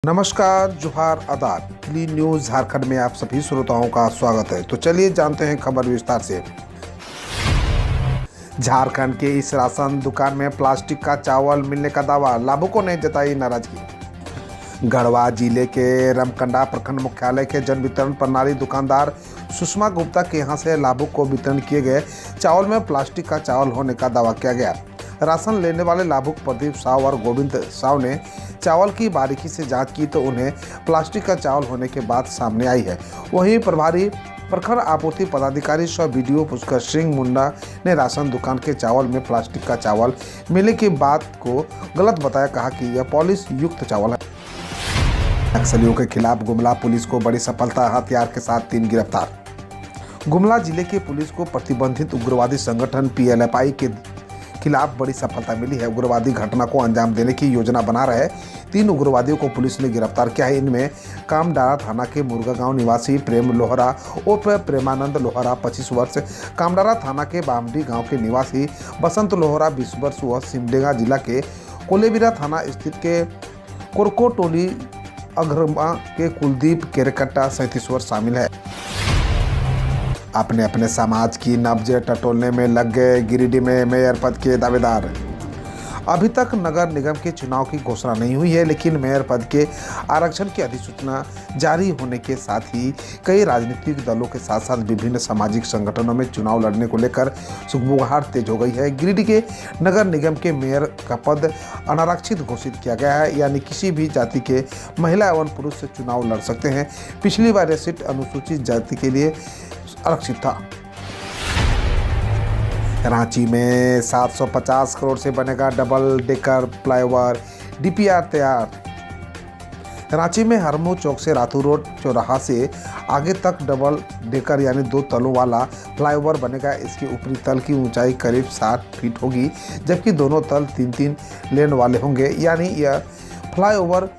नमस्कार, जोहार, आदाब। क्लीन न्यूज झारखंड में आप सभी श्रोताओं का स्वागत है। तो चलिए जानते हैं खबर विस्तार से। झारखंड के इस राशन दुकान में प्लास्टिक का चावल मिलने का दावा, लाभुकों ने जताई नाराजगी। गढ़वा जिले के रमकंडा प्रखंड मुख्यालय के जन वितरण प्रणाली दुकानदार सुषमा गुप्ता के यहां से लाभुक को वितरण किए गए चावल में प्लास्टिक का चावल होने का दावा किया गया। राशन लेने वाले लाभुक प्रदीप साव और गोविंद साव ने चावल की बारीकी से जांच की तो उन्हें प्लास्टिक का चावल होने के बाद सामने आई है। वहीं प्रभारी प्रखंड आपूर्ति पदाधिकारी सह बीडीओ पुष्कर सिंह मुंडा ने राशन दुकान के चावल में प्लास्टिक का चावल मिलने की बात को गलत बताया, कहा कि यह पॉलिश युक्त चावल है। नक्सलियों के खिलाफ गुमला पुलिस को बड़ी सफलता, हथियार के साथ 3 गिरफ्तार। गुमला जिले की पुलिस को प्रतिबंधित उग्रवादी संगठन PLFI के खिलाफ बड़ी सफलता मिली है। उग्रवादी घटना को अंजाम देने की योजना बना रहे 3 उग्रवादियों को पुलिस ने गिरफ्तार किया है। इनमें कामडारा थाना के मुर्गा गांव निवासी प्रेम लोहरा उर्फ प्रेमानंद लोहरा 25 वर्ष, कामडारा थाना के बामडी गांव के निवासी बसंत लोहरा 20 वर्ष व सिमडेगा जिला के कोलेबिरा थाना स्थित के कोरकोटोली अग्रमा के कुलदीप केरकट्टा 37 वर्ष शामिल है। अपने अपने समाज की नब्ज टटोलने में लग गए गिरिडीह में मेयर पद के दावेदार। अभी तक नगर निगम के चुनाव की घोषणा नहीं हुई है, लेकिन मेयर पद के आरक्षण की अधिसूचना जारी होने के साथ ही कई राजनीतिक दलों के साथ साथ विभिन्न सामाजिक संगठनों में चुनाव लड़ने को लेकर सुगबुगाहट तेज हो गई है। गिरिडीह के नगर निगम के मेयर का पद अनारक्षित घोषित किया गया है, यानी किसी भी जाति के महिला एवं पुरुष से चुनाव लड़ सकते हैं। पिछली बार यह सीट अनुसूचित जाति के लिए आरक्षित था। रांची में 750 करोड़ से बनेगा डबल डेकर फ्लाईओवर, DPR तैयार। रांची में हरमू चौक से रातू रोड चौराहा से आगे तक डबल डेकर यानी 2 तलों वाला फ्लाईओवर बनेगा। इसके ऊपरी तल की ऊंचाई करीब 60 फीट होगी, जबकि दोनों तल 3-3 लेन वाले होंगे, यानी यह फ्लाईओवर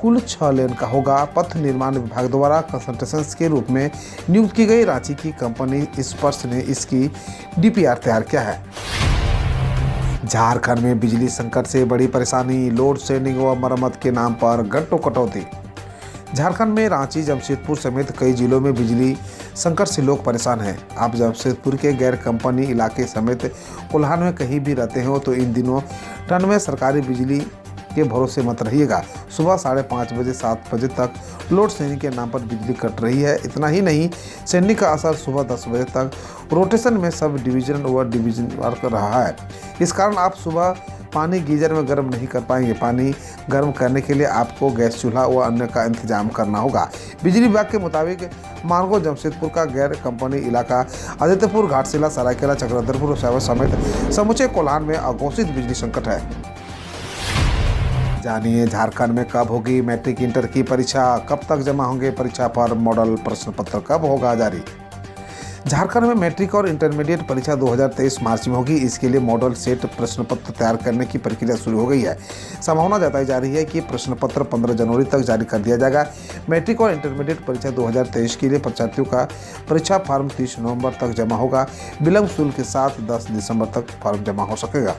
कुल 6 लेन का होगा। पथ निर्माण विभाग द्वारा कंसल्टेशन के रूप में नियुक्त की गई रांची की कंपनी स्पर्श ने इसकी DPR तैयार किया है। झारखंड में बिजली संकट से बड़ी परेशानी, लोड शेडिंग व मरम्मत के नाम पर घंटों कटौती। झारखंड में रांची, जमशेदपुर समेत कई जिलों में बिजली संकट से लोग परेशान हैं। आप जमशेदपुर के गैर कंपनी इलाके समेत कोल्हान में कहीं भी रहते हो तो इन दिनों टन में सरकारी बिजली के भरोसे मत रहिएगा। सुबह 5:30 बजे 7 बजे तक लोड शेडिंग के नाम पर बिजली कट रही है। इतना ही नहीं, शेडिंग का असर सुबह 10 बजे तक रोटेशन में सब डिवीजन व डिवीजन कर रहा है। इस कारण आप सुबह पानी गीजर में गर्म नहीं कर पाएंगे। पानी गर्म करने के लिए आपको गैस चूल्हा व अन्य का इंतजाम करना होगा। बिजली विभाग के मुताबिक मानगो जमशेदपुर का गैर कंपनी इलाका आदित्यपुर, घाटशिला, सरायकेला, चक्रधरपुर समेत समूचे कोल्हान में अघोषित बिजली संकट है। जानिए झारखंड में कब होगी मैट्रिक इंटर की परीक्षा, कब तक जमा होंगे परीक्षा पर मॉडल प्रश्न पत्र, कब होगा जारी। झारखंड में मैट्रिक और इंटरमीडिएट परीक्षा 2023 मार्च में होगी। इसके लिए मॉडल सेट प्रश्न पत्र तैयार करने की प्रक्रिया शुरू हो गई है। संभावना जताई जा रही है कि प्रश्न पत्र 15 जनवरी तक जारी कर दिया जाएगा। मैट्रिक और इंटरमीडिएट परीक्षा 2023 के लिए परीक्षार्थियों का परीक्षा फॉर्म 30 नवंबर तक जमा होगा। विलंब शुल्क के साथ 10 दिसंबर तक फॉर्म जमा हो सकेगा।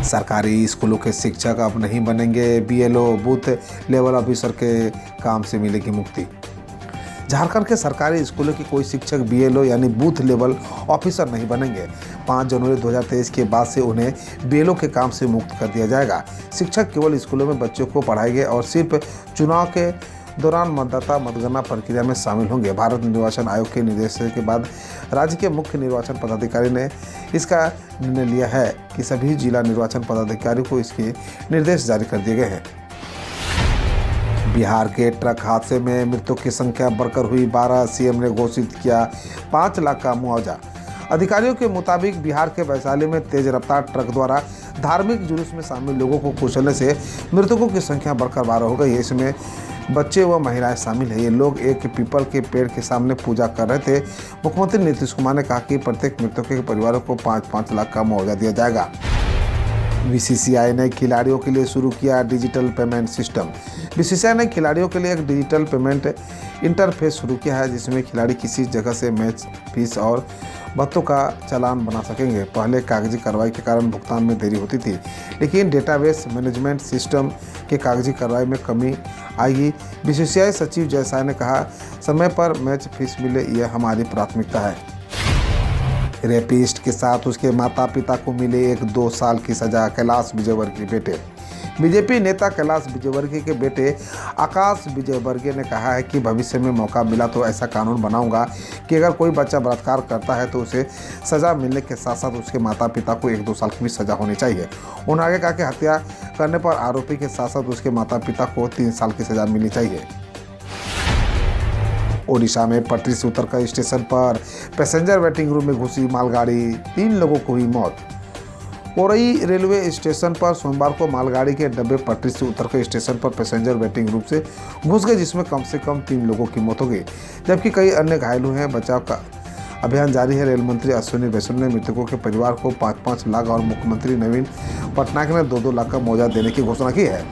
सरकारी स्कूलों के शिक्षक अब नहीं बनेंगे BLO, बूथ लेवल ऑफिसर के काम से मिलेगी मुक्ति। झारखंड के सरकारी स्कूलों के कोई शिक्षक BLO यानी बूथ लेवल ऑफिसर नहीं बनेंगे। 5 जनवरी 2023 के बाद से उन्हें BLO के काम से मुक्त कर दिया जाएगा। शिक्षक केवल स्कूलों में बच्चों को पढ़ाएंगे और सिर्फ चुनाव के दौरान मतदाता मतगणना प्रक्रिया में शामिल होंगे। भारत निर्वाचन आयोग के निर्देश के बाद राज्य के मुख्य निर्वाचन पदाधिकारी ने इसका निर्णय लिया है कि सभी जिला निर्वाचन पदाधिकारी को इसके निर्देश जारी कर दिए गए हैं। बिहार के ट्रक हादसे में मृतकों की संख्या बढ़कर हुई 12। CM ने घोषित किया 5 लाख का मुआवजा। अधिकारियों के मुताबिक बिहार के वैशाली में तेज रफ्तार ट्रक द्वारा धार्मिक जुलूस में शामिल लोगों को कुचलने से मृतकों की संख्या बढ़कर 12 हो गई है। इसमें बच्चे व महिलाएं शामिल है। ये लोग एक पीपल के पेड़ के सामने पूजा कर रहे थे। मुख्यमंत्री नीतीश कुमार ने कहा कि प्रत्येक मृतकों के परिवारों को 5-5 लाख का मुआवजा दिया जाएगा। BCCI ने खिलाड़ियों के लिए शुरू किया डिजिटल पेमेंट सिस्टम। BCCI ने खिलाड़ियों के लिए एक डिजिटल पेमेंट इंटरफेस शुरू किया है, जिसमें खिलाड़ी किसी जगह से मैच फीस और भत्तों का चालान बना सकेंगे। पहले कागजी कार्रवाई के कारण भुगतान में देरी होती थी, लेकिन डेटाबेस मैनेजमेंट सिस्टम के कागजी कार्रवाई में कमी आएगी। बीसीसीआई सचिव जयसाय ने कहा, समय पर मैच फीस मिले, यह हमारी प्राथमिकता है। रेपिस्ट के साथ उसके माता पिता को मिले 1-2 साल की सजा। कैलाश विजयवर्गीय बेटे। बीजेपी नेता कैलाश विजयवर्गीय के बेटे आकाश विजयवर्गीय ने कहा है कि भविष्य में मौका मिला तो ऐसा कानून बनाऊंगा कि अगर कोई बच्चा बलात्कार करता है तो उसे सज़ा मिलने के साथ साथ उसके माता पिता को 1-2 साल की भी सज़ा होनी चाहिए। उन्होंने आगे कहा कि हत्या करने पर आरोपी के साथ साथ उसके माता पिता को 3 साल की सज़ा मिलनी चाहिए। ओडिशा में पटरी से उतरकर स्टेशन पर पैसेंजर वेटिंग रूम में घुसी मालगाड़ी, 3 लोगों को हुई मौत। कोरई रेलवे स्टेशन पर सोमवार को मालगाड़ी के डब्बे पटरी से उतरकर स्टेशन पर पैसेंजर वेटिंग रूम से घुस गए, जिसमें कम से कम 3 लोगों की मौत हो गई, जबकि कई अन्य घायल हुए हैं। बचाव का अभियान जारी है। रेल मंत्री अश्विनी वैष्णव ने मृतकों के परिवार को 5-5 लाख और मुख्यमंत्री नवीन पटनायक ने 2-2 लाख का मुआवजा देने की घोषणा की है।